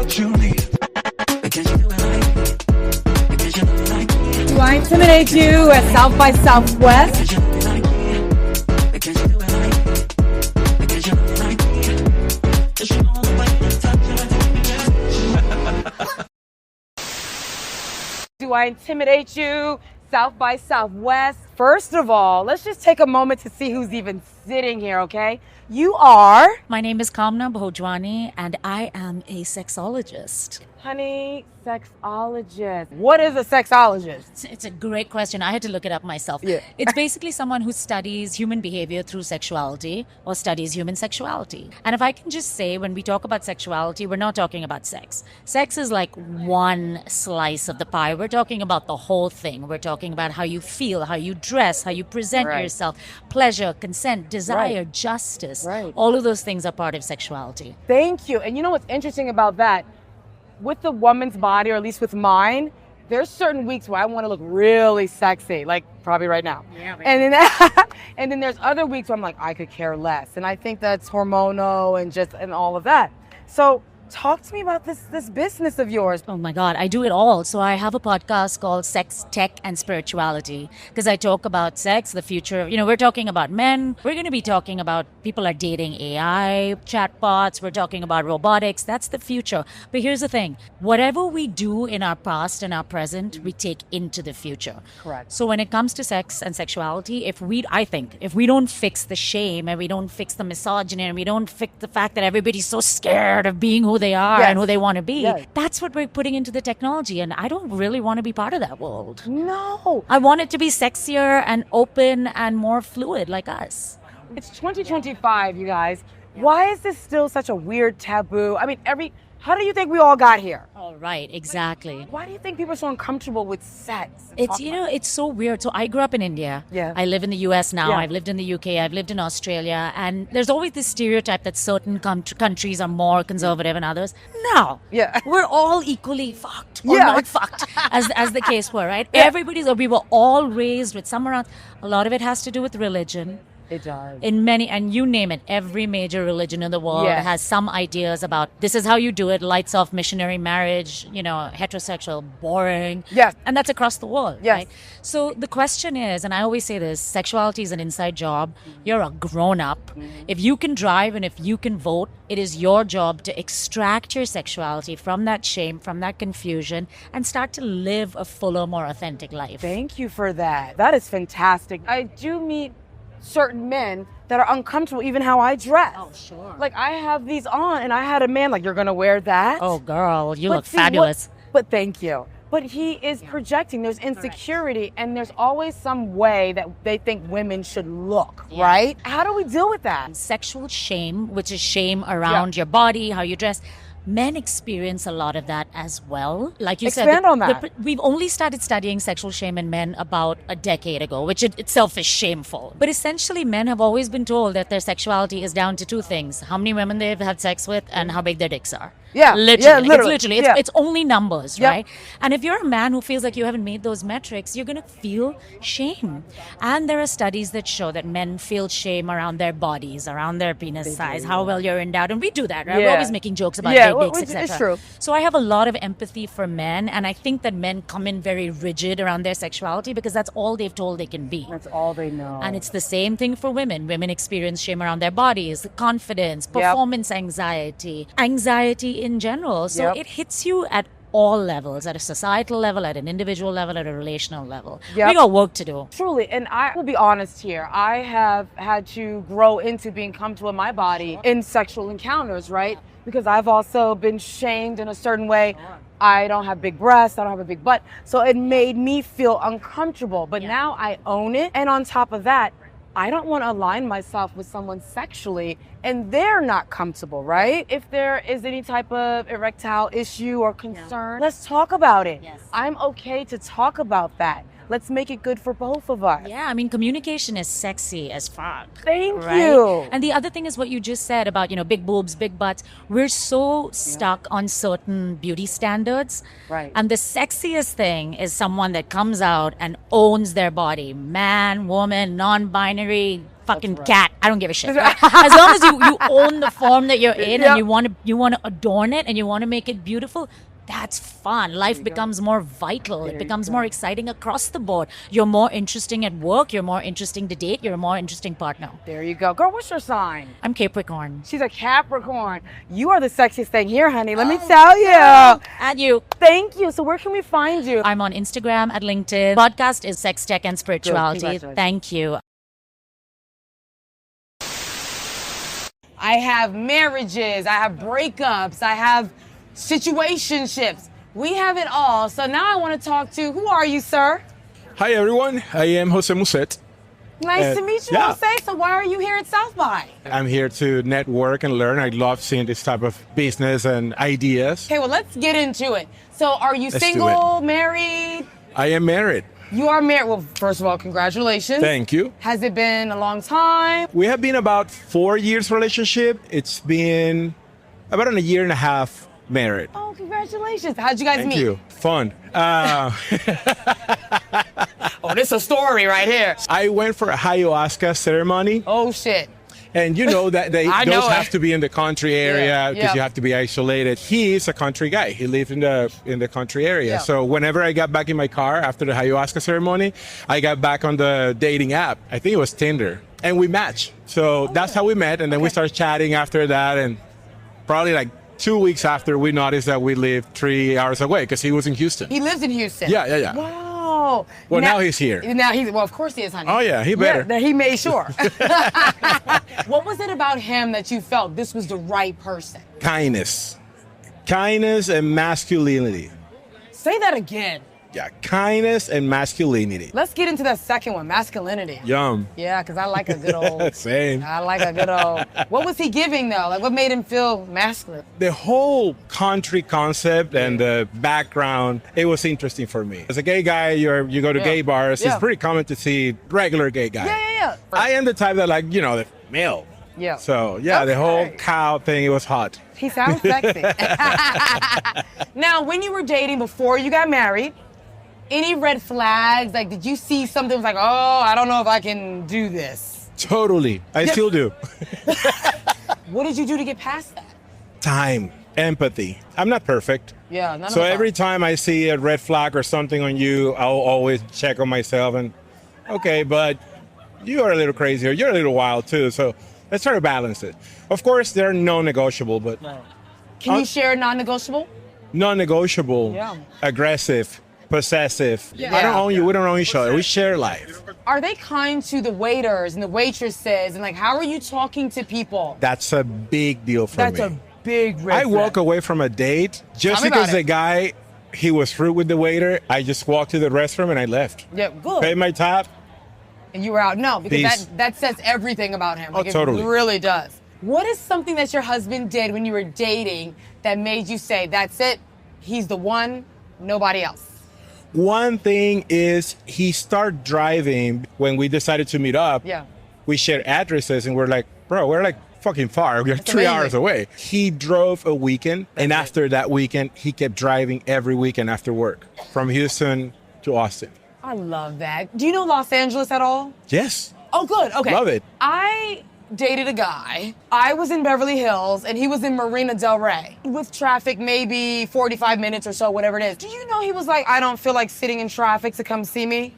what you need. Because you know I like it. Because you know I like it. Do I intimidate you at South by Southwest? Because you know I like it. Because you know I like it. Because you know I like it. Just you know the way you touch it. Do I intimidate you? South by Southwest. First of all, let's just take a moment to see who's even sitting here, okay? You are... My name is Kamna Bhojwani, and I am a sexologist. Honey, sexologist. What is a sexologist? It's a great question. I had to look it up myself. Yeah. It's basically someone who studies human behavior through sexuality or studies human sexuality. And if I can just say, when we talk about sexuality, we're not talking about sex. Sex is like one slice of the pie. We're talking about the whole thing. We're talking about how you feel, how you dress, how you present Right. yourself, pleasure, consent, desire, justice. Right. All of those things are part of sexuality. Thank you. And you know what's interesting about that? With the woman's body, or at least with mine, there's certain weeks where I want to look really sexy, like probably right now. Yeah, right. And then, and then there's other weeks where I'm like, I could care less. And I think that's hormonal and all of that. So talk to me about this business of yours. Oh my God, I do it all. So I have a podcast called Sex, Tech, and Spirituality because I talk about sex, the future. We're talking about men. We're going to be talking about people are dating AI, chatbots. We're talking about robotics. That's the future. But here's the thing. Whatever we do in our past and our present, we take into the future. Correct. So when it comes to sex and sexuality, if we don't fix the shame and we don't fix the misogyny and we don't fix the fact that everybody's so scared of being who they are Yes. and who they want to be, Yes. that's what we're putting into the technology. And I don't really want to be part of that world. No. I want it to be sexier and open and more fluid like us. It's 2025, you guys. Why is this still such a weird taboo? I mean, how do you think we all got here? All right, exactly. Why do you think people are so uncomfortable with sex? It's, it's so weird. So I grew up in India. Yeah. I live in the US now. Yeah. I've lived in the UK. I've lived in Australia. And there's always this stereotype that certain countries are more conservative than others. No. Yeah. We're all equally fucked or Yeah. not fucked, as the case were, right? Yeah. We were all raised with some around. A lot of it has to do with religion. It does. In many, and you name it, every major religion in the world Yes. has some ideas about this is how you do it, lights off missionary marriage, heterosexual, boring. Yes. And that's across the world, Yes. right? So the question is, and I always say this, sexuality is an inside job. You're a grown-up. If you can drive and if you can vote, it is your job to extract your sexuality from that shame, from that confusion, and start to live a fuller, more authentic life. Thank you for that. That is fantastic. I do meet certain men that are uncomfortable even how I dress. Oh, sure. Like I have these on and I had a man like, you're going to wear that? Oh, girl, you But look see, fabulous. But thank you. But he is projecting. There's insecurity and there's always some way that they think women should look, Yeah. right? How do we deal with that? Sexual shame, which is shame around your body, how you dress. Men experience a lot of that as well. Like you said, Expand on that. We've only started studying sexual shame in men about a decade ago, which itself is shameful. But essentially, men have always been told that their sexuality is down to two things: how many women they've had sex with and how big their dicks are. Yeah. Literally. Yeah, It's literally. Yeah. It's only numbers, Yep. right? And if you're a man who feels like you haven't made those metrics, you're going to feel shame. And there are studies that show that men feel shame around their bodies, around their penis size, how well you're endowed. And we do that, right? We're Yeah. always making jokes about Yeah, big dicks, which is etc. true. So I have a lot of empathy for men. And I think that men come in very rigid around their sexuality because that's all they've told they can be. That's all they know. And it's the same thing for women. Women experience shame around their bodies, confidence, performance anxiety in general. So Yep. it hits you at all levels, at a societal level, at an individual level, at a relational level. Yep. We got work to do. Truly, and I will be honest here, I have had to grow into being comfortable in my body in sexual encounters, right? Because I've also been shamed in a certain way. I don't have big breasts, I don't have a big butt. So it made me feel uncomfortable. But now I own it. And on top of that, I don't want to align myself with someone sexually and they're not comfortable, right? If there is any type of erectile issue or concern, let's talk about it. Yes. I'm okay to talk about that. Let's make it good for both of us. Yeah, I mean, communication is sexy as fuck. Thank right? you. And the other thing is what you just said about, big boobs, big butts. We're so stuck on certain beauty standards. Right. And the sexiest thing is someone that comes out and owns their body. Man, woman, non-binary, fucking cat. I don't give a shit. Right? As long as you own the form that you're in and you want to adorn it and you want to make it beautiful, that's fun. Life becomes more vital. It becomes more exciting across the board. You're more interesting at work. You're more interesting to date. You're a more interesting partner. There you go. Girl, what's your sign? I'm Capricorn. She's a Capricorn. You are the sexiest thing here, honey. Let me tell you. And you. Thank you. So where can we find you? I'm on Instagram, at LinkedIn. Podcast is Sex, Tech, and Spirituality. Congratulations. Thank you. I have marriages. I have breakups. I have situationships. We have it all. So now I want to talk to, who are you, sir? Hi everyone, I am Jose Muset. Nice to meet you, Jose. So why are you here at South by? I'm here to network and learn. I love seeing this type of business and ideas. Okay, well, let's get into it. So are you single, married? I am married. You are married. Well, first of all, congratulations. Thank you. Has it been a long time? We have been about 4 years relationship. It's been about a year and a half married. Oh, congratulations. How'd you guys meet? Thank you. Fun. Oh, this is a story right here. I went for a ayahuasca ceremony. Oh, shit. And you know that those have to be in the country area because you have to be isolated. He's a country guy. He lived in the country area. Yeah. So whenever I got back in my car after the ayahuasca ceremony, I got back on the dating app. I think it was Tinder. And we matched. So that's how we met. And then we started chatting after that. And probably like 2 weeks after, we noticed that we lived 3 hours away because he was in Houston. He lives in Houston? Yeah. Wow. Well, now he's here. Well, of course he is, honey. Oh, yeah, he better. Yeah, he made sure. What was it about him that you felt this was the right person? Kindness and masculinity. Say that again. Yeah, kindness and masculinity. Let's get into that second one, masculinity. Yum. Yeah, because I like a good old... Same. I like a good old... What was he giving, though? Like, what made him feel masculine? The whole country concept and the background, it was interesting for me. As a gay guy, you go to gay bars, it's pretty common to see regular gay guys. Yeah. I am the type that like, the male. Yeah. So, the whole cow thing, it was hot. He sounds sexy. Now, when you were dating before you got married, any red flags? Like, did you see something that was like, oh, I don't know if I can do this? Totally. I still do. What did you do to get past that? Time, empathy. I'm not perfect. Yeah, none So of us every are. time I see a red flag or something on you, I'll always check on myself and, okay, but you are a little crazy or you're a little wild too. So let's try to balance it. Of course, they're non-negotiable, but Can you share a non-negotiable? non-negotiable, aggressive, possessive. I don't own you. We don't own each other. We share life. Are they kind to the waiters and the waitresses? And like, how are you talking to people? That's a big deal for me. That's a big red I walk away from a date just Tell me because about the it. guy, he was rude with the waiter. I just walked to the restroom and I left. Yeah, good. Paid my tab. And you were out. No, because Peace. that says everything about him. Like, totally. It really does. What is something that your husband did when you were dating that made you say, that's it, he's the one, nobody else? One thing is he started driving when we decided to meet up. Yeah. We shared addresses and we're like, bro, we're like fucking far. We're That's 3 amazing. hours away. He drove a weekend. And after that weekend, he kept driving every weekend after work from Houston to Austin. I love that. Do you know Los Angeles at all? Yes. Oh, good. Okay. Love it. I dated a guy. I was in Beverly Hills and he was in Marina Del Rey. With traffic, maybe 45 minutes or so, whatever it is. Do you know he was like, I don't feel like sitting in traffic to come see me?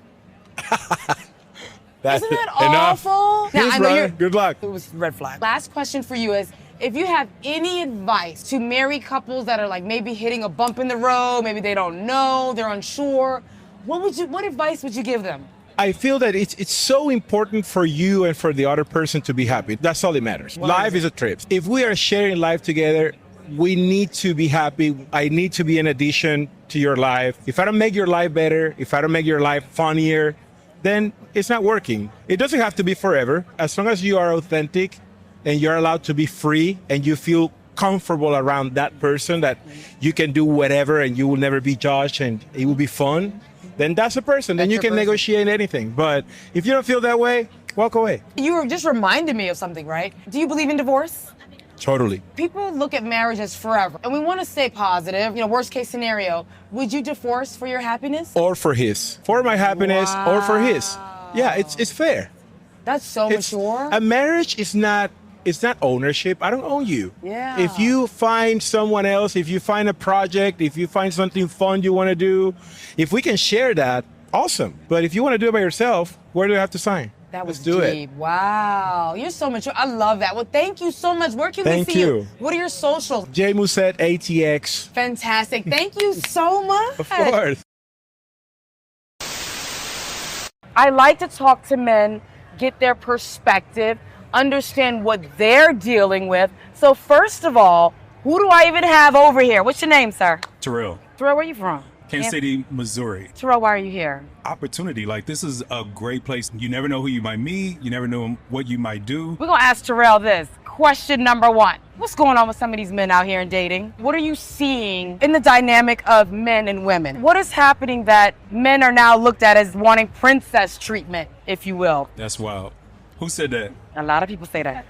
That's Isn't that enough. awful? Now, Peace, I know brother. you're- Good luck. It was red flag. Last question for you is, if you have any advice to married couples that are like maybe hitting a bump in the road, maybe they don't know, they're unsure, what advice would you give them? I feel that it's so important for you and for the other person to be happy. That's all that matters. Life is a trip. If we are sharing life together, we need to be happy. I need to be an addition to your life. If I don't make your life better, if I don't make your life funnier, then it's not working. It doesn't have to be forever. As long as you are authentic and you're allowed to be free and you feel comfortable around that person, that you can do whatever and you will never be judged and it will be fun, then that's a person. Then That's you your can person. negotiate anything. But if you don't feel that way, walk away. You were just reminded me of something, right? Do you believe in divorce? Totally. People look at marriage as forever, and we want to stay positive. Worst case scenario, would you divorce for your happiness? Or for his. For my happiness or for his. Yeah, it's fair. That's so mature. A marriage is not, it's not ownership. I don't own you. Yeah. If you find someone else, if you find a project, if you find something fun you want to do, if we can share that, awesome. But if you want to do it by yourself, where do I have to sign? That was Let's do deep. Wow. You're so mature. I love that. Well, thank you so much. Where can we Thank see you? you. What are your socials? J Musette ATX. Fantastic. Thank you so much. Of course. I like to talk to men, get their perspective, understand what they're dealing with. So first of all, who do I even have over here? What's your name, sir? Terrell, Terrell, where are you from? Kansas City, Missouri. Terrell, why are you here? Opportunity, like this is a great place. You never know who you might meet. You never know what you might do. We're going to ask Terrell this. Question number one. What's going on with some of these men out here in dating? What are you seeing in the dynamic of men and women? What is happening that men are now looked at as wanting princess treatment, if you will? That's wild. Who said that? A lot of people say that.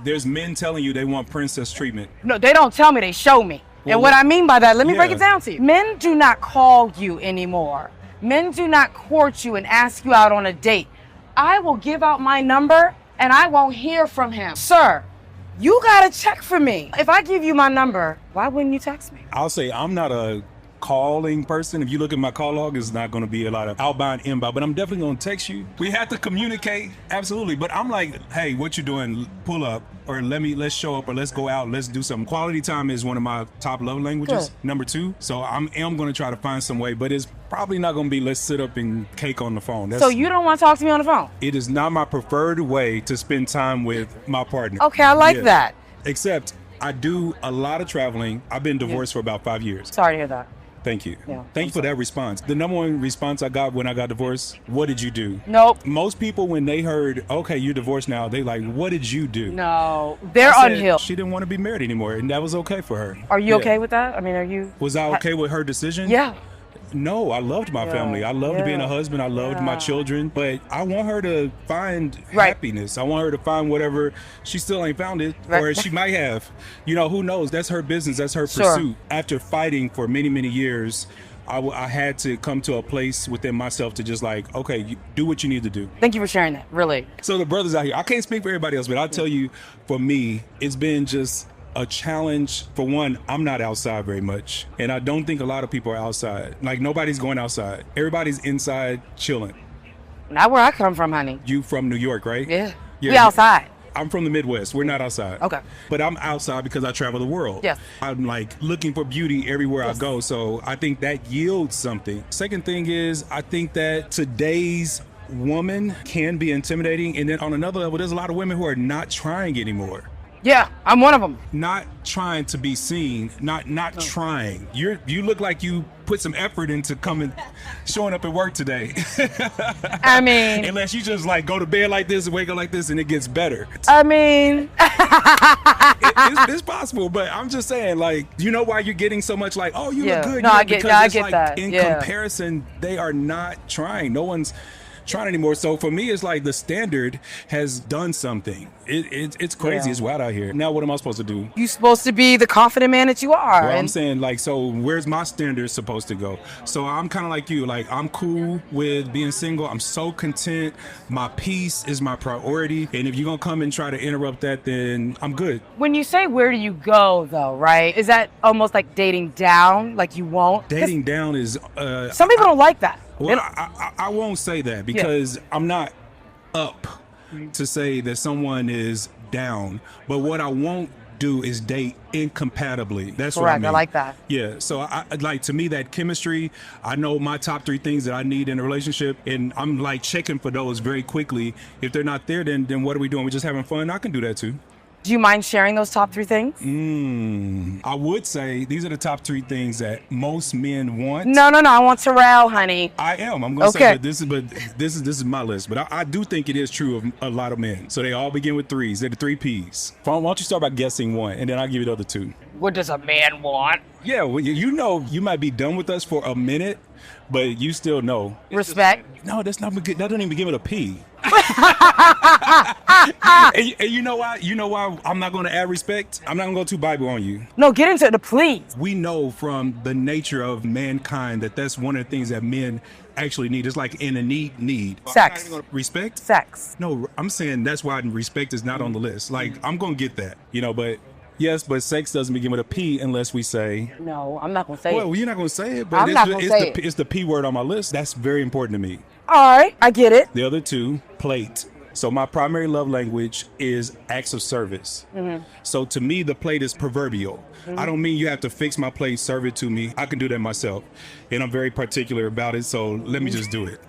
There's men telling you they want princess treatment. No, they don't tell me, they show me. And what I mean by that, let me break it down to you. Men do not call you anymore. Men do not court you and ask you out on a date. I will give out my number and I won't hear from him. Sir, you gotta check for me. If I give you my number, why wouldn't you text me? I'll say I'm not a calling person. If you look at my call log, it's not going to be a lot of outbound, inbound, but I'm definitely going to text you. We have to communicate, absolutely. But I'm like, hey, what you doing? Pull up, or let's show up, or let's go out, let's do something. Quality time is one of my top love languages. Good. Number 2. So I am going to try to find some way, but it's probably not going to be let's sit up and cake on the phone. So you don't want to talk to me on the phone? It is not my preferred way to spend time with my partner. Okay, I like that. Except I do a lot of traveling. I've been divorced for about 5 years. Sorry to hear that. Thank you. Yeah, Thank you for that response. The number one response I got when I got divorced, what did you do? Nope. Most people, when they heard, okay, you're divorced now, they like, what did you do? No, they're I said, unhealed. She didn't want to be married anymore, and that was okay for her. Are you okay with that? I mean, are you? Was I okay with her decision? Yeah. No, I loved my family. I loved being a husband. I loved my children. But I want her to find happiness. I want her to find whatever. She still ain't found it. Or she might have. You know, who knows? That's her business. That's her pursuit. After fighting for many, many years, I had to come to a place within myself to just like, okay, you do what you need to do. Thank you for sharing that, really. So the brothers out here, I can't speak for everybody else, but I'll tell you, for me, it's been just a challenge. For one, I'm not outside very much. And I don't think a lot of people are outside. Like, nobody's going outside. Everybody's inside chilling. Not where I come from, honey. You from New York, right? Yeah. We outside. I'm from the Midwest. We're not outside. Okay. But I'm outside because I travel the world. Yes. I'm like looking for beauty everywhere I go. So I think that yields something. Second thing is, I think that today's woman can be intimidating. And then on another level, there's a lot of women who are not trying anymore. Yeah, I'm one of them. Not trying to be seen, not trying. You look like you put some effort into showing up at work today. I mean, unless you just like go to bed like this and wake up like this and it gets better. I mean, it's possible, but I'm just saying, like, you know why you're getting so much like, oh, you look good. No, I get like, that. In comparison, they are not trying. No one's trying anymore. So for me, it's like the standard has done something. It's crazy. It's wild out here. Now what am I supposed to do? You're supposed to be the confident man that you are. Well, I'm saying, like, so where's my standard supposed to go? So I'm kind of like you. Like, I'm cool with being single. I'm so content. My peace is my priority. And if you're going to come and try to interrupt that, then I'm good. When you say where do you go, though, right? Is that almost like dating down? Like you won't? Dating down is... some people don't like that. Well, I won't say that because I'm not up to say that someone is down. But what I won't do is date incompatibly. That's correct. What I mean. I like that. Yeah. So I like, to me, that chemistry, I know my top 3 things that I need in a relationship, and I'm like checking for those very quickly. If they're not there, then what are we doing? We're just having fun. I can do that too. Do you mind sharing those top 3 things? I would say these are the top 3 things that most men want. No. I want Terrell, honey. I am. I'm going to say, but this is my list. But I do think it is true of a lot of men. So they all begin with 3s. They're the 3 Ps. Why don't you start by guessing one, and then I'll give you the other 2. What does a man want? Yeah, well, you know, you might be done with us for a minute, but you still know. Respect. No, that's not good. That doesn't even give it a P. And you know why? You know why I'm not going to add respect? I'm not going to go too Bible on you. No, get into it, please. We know from the nature of mankind that that's one of the things that men actually need. It's like in a need. Sex. Respect? Sex. No, I'm saying that's why respect is not on the list. Like, I'm going to get that, but yes, but sex doesn't begin with a P unless we say. No, I'm not going to say Well, it. you're not going to say it, but I'm not gonna say it. It's the P word on my list. That's very important to me. All right, I get it. The other two, plate. So my primary love language is acts of service. So to me, the plate is proverbial. I don't mean you have to fix my plate, serve it to me. I can do that myself. And I'm very particular about it, so let me just do it.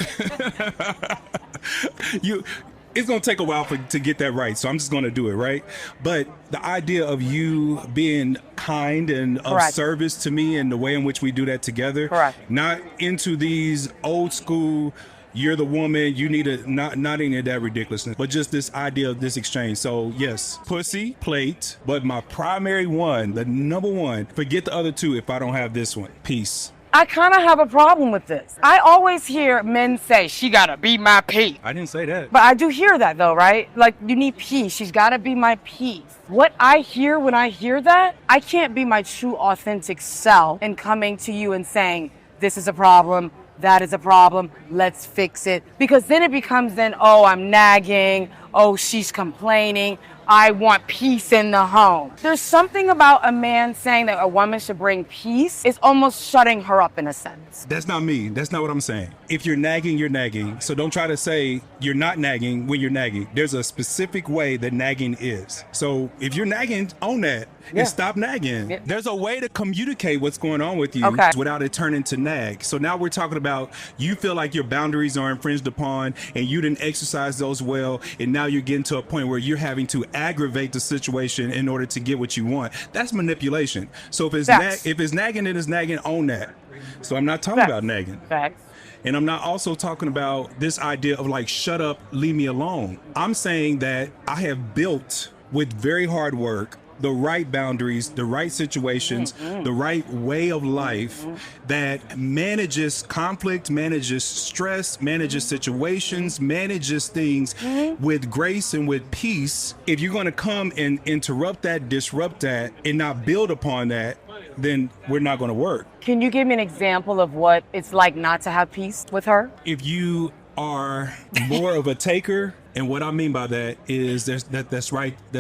It's going to take a while to get that right, so I'm just going to do it, right? But the idea of you being kind and of Correct. service to me and the way in which we do that together, Correct. not into these old school, you're the woman, you need to, not any of that ridiculousness, but just this idea of this exchange. So yes, pussy, plate, but my primary one, the number one, forget the other two if I don't have this one, peace. I kind of have a problem with this. I always hear men say, she got to be my peace. I didn't say that. But I do hear that though, right? Like, you need peace. She's got to be my peace. What I hear when I hear that, I can't be my true authentic self and coming to you and saying, this is a problem, that is a problem, let's fix it. Because then it becomes oh, I'm nagging, oh, she's complaining, I want peace in the home. There's something about a man saying that a woman should bring peace. It's almost shutting her up in a sense. That's not me. That's not what I'm saying. If you're nagging, you're nagging. So don't try to say you're not nagging when you're nagging. There's a specific way that nagging is. So if you're nagging, own that and stop nagging. Yeah. There's a way to communicate what's going on with you without it turning to nag. So now we're talking about you feel like your boundaries are infringed upon and you didn't exercise those well, and now you're getting to a point where you're having to aggravate the situation in order to get what you want. That's manipulation. So if it's nagging, it is nagging, own that. So I'm not talking about nagging. Facts. And I'm not also talking about this idea of like, shut up, leave me alone. I'm saying that I have built with very hard work the right boundaries, the right situations, the right way of life that manages conflict, manages stress, manages situations, manages things with grace and with peace. If you're going to come and interrupt that, disrupt that, and not build upon that, then we're not going to work. Can you give me an example of what it's like not to have peace with her? If you are more of a taker, and what I mean by that is that's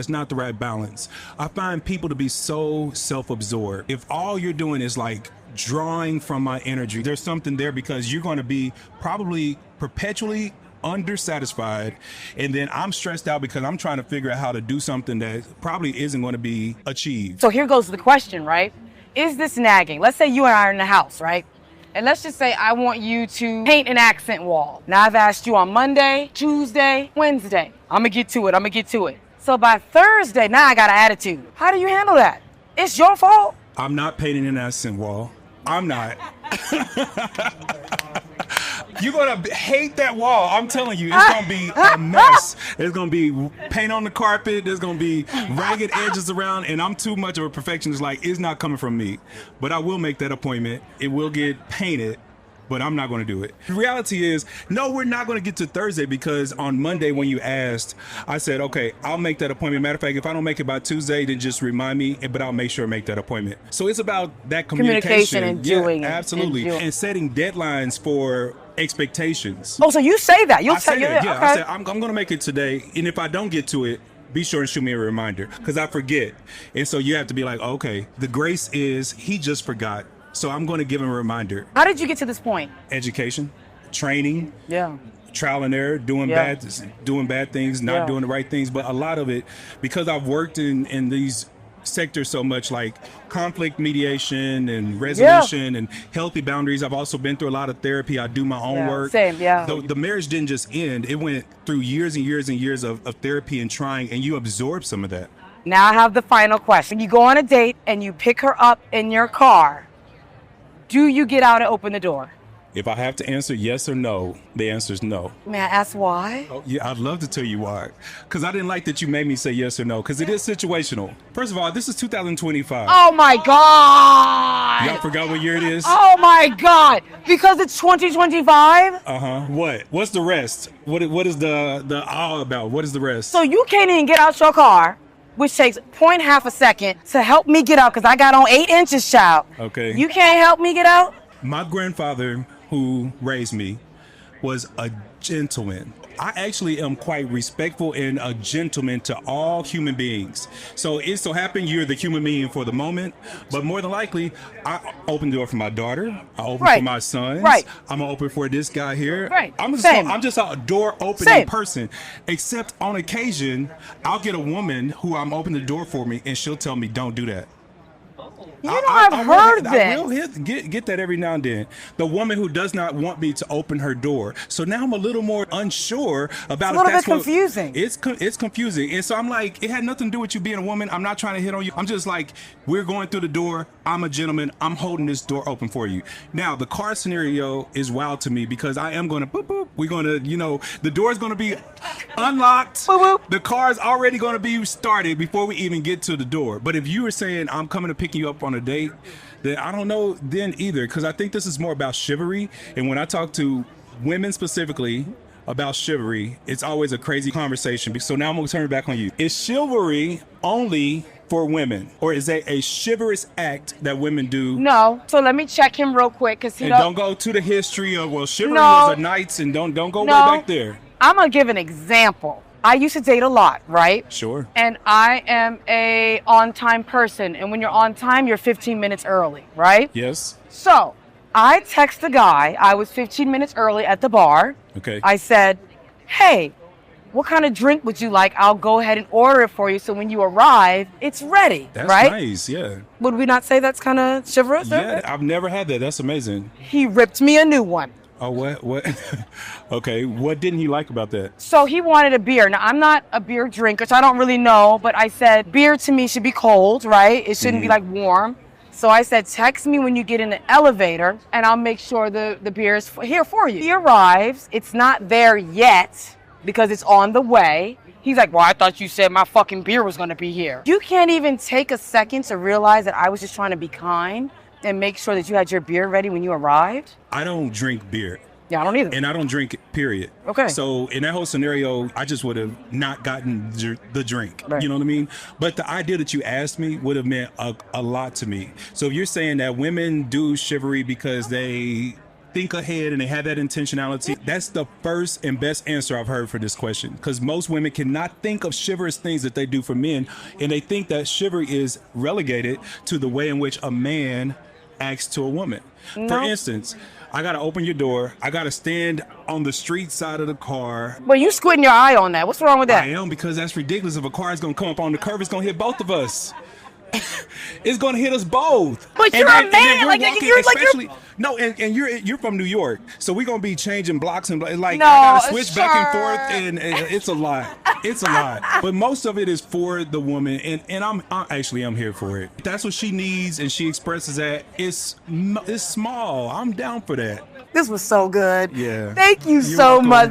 not the right balance. I find people to be so self-absorbed. If all you're doing is like drawing from my energy, there's something there, because you're going to be probably perpetually undersatisfied, and then I'm stressed out because I'm trying to figure out how to do something that probably isn't going to be achieved. So here goes the question, right? Is this nagging? Let's say you and I are in the house, right? And let's just say I want you to paint an accent wall. Now I've asked you on Monday, Tuesday, Wednesday. I'm gonna get to it. So by Thursday, now I got an attitude. How do you handle that? It's your fault. I'm not painting an accent wall. I'm not. You're going to hate that wall. I'm telling you, it's going to be a mess. There's going to be paint on the carpet. There's going to be ragged edges around. And I'm too much of a perfectionist. Like, it's not coming from me. But I will make that appointment. It will get painted. But I'm not going to do it. The reality is, no, we're not going to get to Thursday, because on Monday when you asked, I said, okay, I'll make that appointment. Matter of fact, if I don't make it by Tuesday, then just remind me, but I'll make sure to make that appointment. So it's about that communication. And doing it. Absolutely. And setting deadlines for expectations. Oh, so you say that. I said, I said, I'm going to make it today. And if I don't get to it, be sure and shoot me a reminder, because I forget. And so you have to be like, okay, the grace is he just forgot. So I'm going to give him a reminder. How did you get to this point? Education, training, trial and error, doing bad things, not doing the right things. But a lot of it, because I've worked in these sectors so much, like conflict mediation and resolution and healthy boundaries. I've also been through a lot of therapy. I do my own work. Same, The marriage didn't just end. It went through years and years and years of therapy and trying, and you absorb some of that. Now I have the final question. You go on a date and you pick her up in your car. Do you get out and open the door? If I have to answer yes or no, the answer is no. May I ask why? Oh, yeah, I'd love to tell you why. Because I didn't like that you made me say yes or no, because it is situational. First of all, this is 2025. Oh my God! Y'all forgot what year it is? Oh my God! Because it's 2025? Uh-huh. What? What's the rest? What is the all about? What is the rest? So you can't even get out your car, which takes 0.5 a second to help me get out because I got on 8 inches, child. Okay. You can't help me get out? My grandfather, who raised me, was a gentleman. I actually am quite respectful and a gentleman to all human beings. So it so happened you're the human being for the moment, but more than likely, I open the door for my daughter. I open for my sons. Right. I'm gonna open for this guy here. Right. I'm just a door opening Same. person. Except on occasion, I'll get a woman who I'm opening the door for me, and she'll tell me, "Don't do that." You know, I've heard that. I will get that every now and then. The woman who does not want me to open her door. So now I'm a little more unsure about It's a little bit confusing. It's confusing. And so I'm like, it had nothing to do with you being a woman. I'm not trying to hit on you. I'm just like, we're going through the door. I'm a gentleman. I'm holding this door open for you. Now, the car scenario is wild to me because I am going to boop, boop. We're going to, the door is going to be unlocked. Boop, boop. The car is already going to be started before we even get to the door. But if you were saying, I'm coming to pick you up on a date, then I don't know then either, because I think this is more about chivalry. And when I talk to women specifically about chivalry, it's always a crazy conversation. So now I'm gonna turn it back on you. Is chivalry only for women, or is that a chivalrous act that women do? No. So let me check him real quick because And don't go to the history of chivalry No. was a knights, and don't go way back there. I'm gonna give an example. I used to date a lot, right? Sure. And I am a on-time person. And when you're on time, you're 15 minutes early, right? Yes. So I text the guy. I was 15 minutes early at the bar. Okay. I said, hey, what kind of drink would you like? I'll go ahead and order it for you. So when you arrive, it's ready, That's right? nice. Yeah. Would we not say that's kind of chivalrous? Yeah. I've never had that. That's amazing. He ripped me a new one. Oh, what? Okay. What didn't he like about that? So he wanted a beer. Now, I'm not a beer drinker, so I don't really know. But I said, beer to me should be cold, right? It shouldn't be like warm. So I said, text me when you get in the elevator, and I'll make sure the beer is here for you. He arrives. It's not there yet because it's on the way. He's like, well, I thought you said my fucking beer was going to be here. You can't even take a second to realize that I was just trying to be kind and make sure that you had your beer ready when you arrived. I don't drink beer. Yeah, I don't either. And I don't drink, period. Okay. So in that whole scenario, I just would have not gotten the drink. Right. You know what I mean? But the idea that you asked me would have meant a lot to me. So if you're saying that women do chivalry because they think ahead and they have that intentionality, that's the first and best answer I've heard for this question. Because most women cannot think of chivalrous things that they do for men. And they think that chivalry is relegated to the way in which a man acts to a woman. No. For instance, I gotta open your door. I gotta stand on the street side of the car. Well, you squinting your eye on that. What's wrong with that? I am, because that's ridiculous. If a car is gonna come up on the curve, it's gonna hit both of us. It's gonna hit us both. But you're a man, like, you're no, and you're from New York, so we're gonna be changing blocks and like No, I gotta switch back and sure. forth, and it's a lot. It's a lot. But most of it is for the woman, and I'm here for it. That's what she needs, and she expresses that. It's small. I'm down for that. This was so good. Yeah. Thank you You're so welcome. much.